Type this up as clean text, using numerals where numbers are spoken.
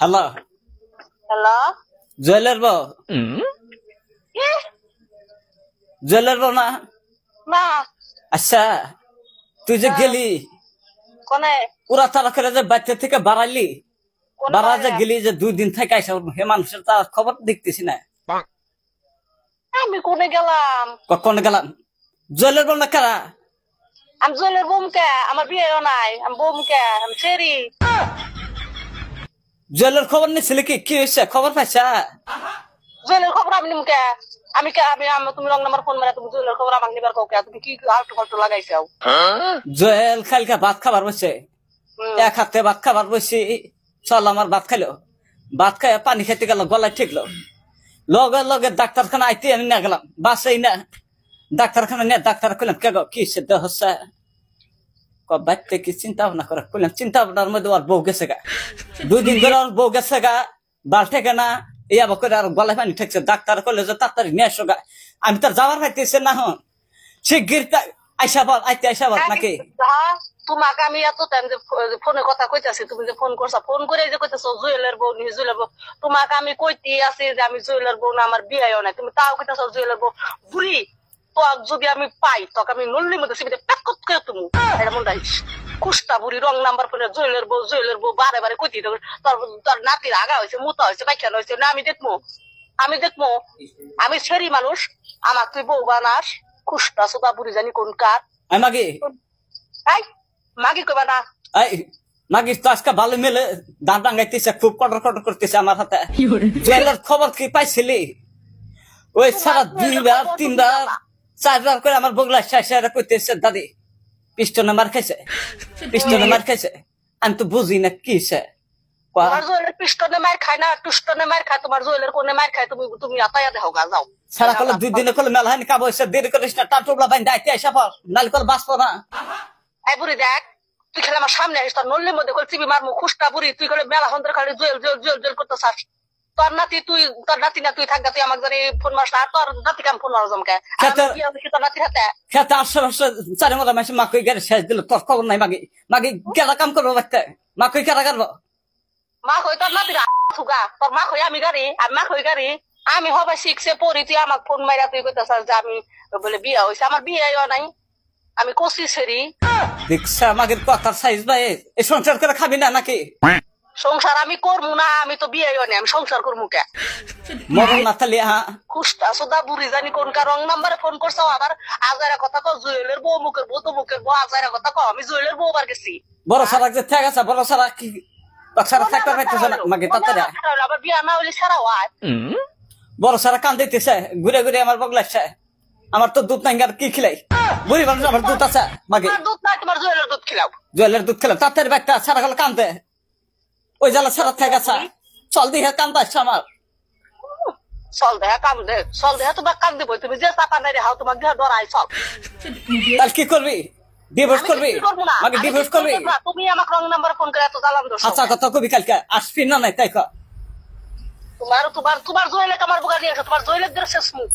Hello hello jeweller বউ jeweller বউ না না আচ্ছা তুই যে গেলি কোনে পুরা তারা করে যে বাচ্চা থেকে বাড়াইলি কোন বাড়া যে বাড়িয়া? গেলি যে 2 দিন থেকে আইসা হে মানুষের তার খবর দেখতেছি না আমি কোনে গেলাম কখন গেলাম জুয়েলার বউ না কারা আমি জুয়েলের বোমকে আমার বিয়েও নাই আমি বোমকে আমি সেরি জুয়েলার খবর নিছিলে কি হয়েছে খবর পাইছা জুয়েলের খবর আমি নিমকে আমি কে আমি তুমি রং নাম্বার ফোন মারা তুমি জুয়েলের খবর আমাকে নিবার কাউকে তুমি কি আলটু ফালটু লাগাইছাও জুয়েল খালকা ভাত খাবার বসে এক হাতে ভাত খাবার বসে চল আমার ভাত খাইলো ভাত খাই পানি খেতে গেল গলায় ঠিকলো লগে লগে ডাক্তারখানা আইতে আমি না গেলাম বাসেই না ডাক্তারখানা নিয়ে ডাক্তার কইলাম কে গো কি সিদ্ধ হচ্ছে বাচ্চা কি চিন্তা ভাবনা করে কইলাম চিন্তা ভাবনার মধ্যে ওর বউ গেছে গা 2 দিন ধরে ওর বউ গেছে গা বাল ঠেকে না ইয়াবা করে আর গলায় পানি ঠেকছে ডাক্তার কইলে যে তাড়াতাড়ি নিয়ে আসো গা আমি তার যাওয়ার পাইতেছে না হন শিগগির আইসা বল আইতে আইসা বল নাকি তোমাকে আমি এত টাইম যে ফোনে কথা কইতাছি তুমি যে ফোন করছো ফোন করে যে কইতাছো জুয়েলের বউ নি জুয়েলের বউ তোমাকে আমি কইতে আছি যে আমি জুয়েলের বউ না আমার বিয়েও নাই তুমি তাও কইতাছো জুয়েলের বউ বুড়ি তো যদি আমি পাই তোকে আমি নল্লির মধ্যে সিবিতে প্যাকত করে তুমি এটা মন রাখিস কুস্তা বুড়ি রং নাম্বার ফোনে জুয়েলের বউ বারে বারে কইতে তোর তোর নাতির আগা হয়েছে মুতা হয়েছে বাইখান হয়েছে না আমি দেখবো আমি ছেড়ি মানুষ আমার তুই বউ বানাস কুস্তা সুতা বুড়ি জানি কোন কার মাগি এই মাগি কইবা না মাগি তো আজকে ভালো মেলে দাঁত ডাঙ্গাইতেছে খুব কটর কটর করতেছে আমার হাতে জুয়েলার খবর কি পাইছিলি ওই সারা 2 বার 3 বার 4 বার করে আমার বগলা শেষে কইতেছে দাদি পিস্টনে মার খাইছে আমি তো বুঝি না কি সে তোমার জুয়েলের পিস্টনে মার খায় না টুস্টনে মার খায় তোমার জুয়েলের কোনে মার খায় তুমি আতায়া দেও গা যাও সারা কলে 2 দিনে কলে মেলা হয়নি কাবো এসে দেরি করিস না টাটুবলা বাইন দাইতে আইসা পর নালি কল বাঁচবো না এই বুড়ি দেখ তুই খেলে আমার সামনে আসিস তোর নল্লির মধ্যে কল চিবি মারমু খুস্তা বুড়ি তুই করে মেলা হন্দ্র খালি জুয়েল করতে চাস তোর নাতি না তুই থাকগা তুই আমাকে জানি ফোন মারস আর তোর নাতি কাম ফোন মারো জমকে তোর নাতির হাতে খেতে 4 মতো মাসে মা কই গেলে শেষ দিল তোর খবর নাই মাগি কেলা কাম করবো বাচ্চা মা কই কেলা করবো মা কই তোর নাতির থুগা তোর মা কই আমি মা কই গাড়ি আমি হবে শিখছে পড়ি তুই আমাকে ফোন মাইরা তুই কইতে চাস যে আমি বলে বিয়ে হয়েছে আমার বিয়েও নাই আমি কষি সেরি দেখছা আমাকে কথার সাইজ ভাই এই সংসার করে খাবি না নাকি সংসার আমি করবো না আমি তো বিয়েও নাই আমি সংসার করবো কে মরণ না তাহলে খুস্তা সুদা বুড়ি জানি কোন কার রং নাম্বারে ফোন করছো আবার আজারা কথা কও জুয়েলের বউ মুখের বউ তো মুখের বউ আজারা কথা কও আমি জুয়েলের বউ বার গেছি বড় সারা যে থেকে আছে বড় সারা কি সারা থাকতে পাইতেছে না মাগে তাড়াতাড়ি আবার বিয়া না হইলে সারা হয় বড় সারা কান দিতেছে ঘুরে ঘুরে আমার বগলাচ্ছে আমার তো দুধ নাই আর কি খিলাই বুড়ি মানুষ আমার দুধ আছে মাগে দুধ নাই তোমার জুয়েলের দুধ খিলাও জুয়েলের দুধ খেলাম তাড়াতাড়ি বাচ্চা সারা গেল কানতে ওই জ্বালা সারা থেকে আছে চল দিয়ে কান্দা আসছে আমার চল দেহা কাম দে চল দেহা তোমার কাম দিব তুমি যে চাপা নাই হাও তোমার দেহা ডরাই চল তার কি করবি ডিভোর্স করবি মাগে ডিভোর্স করবি তুমি আমাকে রং নাম্বার ফোন করে এত জ্বালাম দোষ আচ্ছা কথা কবি কালকে আসবি না নাই তাই তোমার জুয়েলে আমার বুকা দিয়ে তোমার জুয়েলের দেড় শেষ মুখ